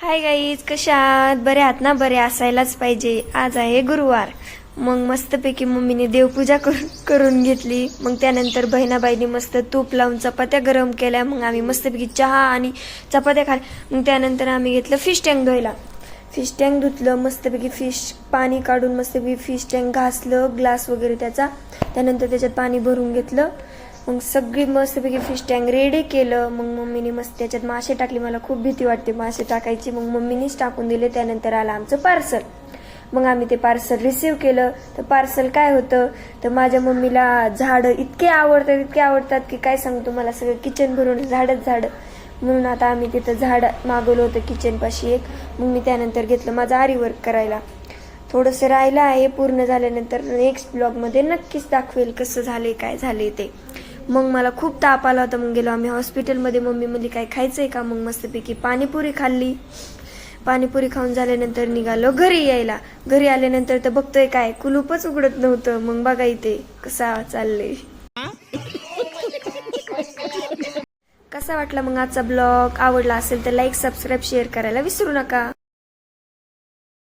Hi guys, कशा आहात? बरे आहात ना? बरे असायलाच पाहिजे. आज आहे गुरुवार. मग मस्तपैकी मम्मीने देवपूजा करून घेतली. मग त्यानंतर बहिणाबाईंनी मस्त तूप लावून चपात्या गरम केल्या. मग आम्ही मस्तपैकी चहा आणि चपात्या खाल्ल्या. मग त्यानंतर आम्ही घेतलं फिश टँक धुवायला. फिश टँक धुतलं मस्तपैकी, फिश पाणी काढून मस्तपैकी फिश टँक घासलं, ग्लास वगैरे त्याचा. त्यानंतर त्याच्यात पाणी भरून घेतलं. मग सगळी मस्तपैकी फिश टँक रेडी केलं. मग मम्मीने मस्त त्याच्यात मासे टाकले. मला खूप भीती वाटते मासे टाकायची. मग मम्मीनेच टाकून दिले. त्यानंतर आलं आमचं पार्सल. मग आम्ही ते पार्सल रिसीव केलं. तर पार्सल काय होतं, तर माझ्या मम्मीला झाडं इतके आवडतात की काय सांगू तुम्हाला. सगळं किचन भरून झाडच झाडं. म्हणून आता आम्ही तिथं झाड मागवलं होतं किचनपाशी एक. मग मी त्यानंतर घेतलं माझं आरी वर्क करायला. थोडंसं राहिलं आहे. पूर्ण झाल्यानंतर नेक्स्ट ब्लॉगमध्ये नक्कीच दाखवेल कसं झाले काय झाले ते. मग मला खूप ताप आला होता. मग गेलो आम्ही हॉस्पिटलमध्ये. मम्मी म्हणली काय खायचंय का? मग मस्तपैकी पाणीपुरी खाल्ली. पाणीपुरी खाऊन झाल्यानंतर निघालो घरी यायला. घरी आल्यानंतर तर बघतोय काय कुलूपच उघडत नव्हतं. मग बघा इथे कसा चालले. कसा वाटला मग आजचा ब्लॉग? आवडला असेल तर लाईक, सबस्क्राईब, शेअर करायला विसरू नका.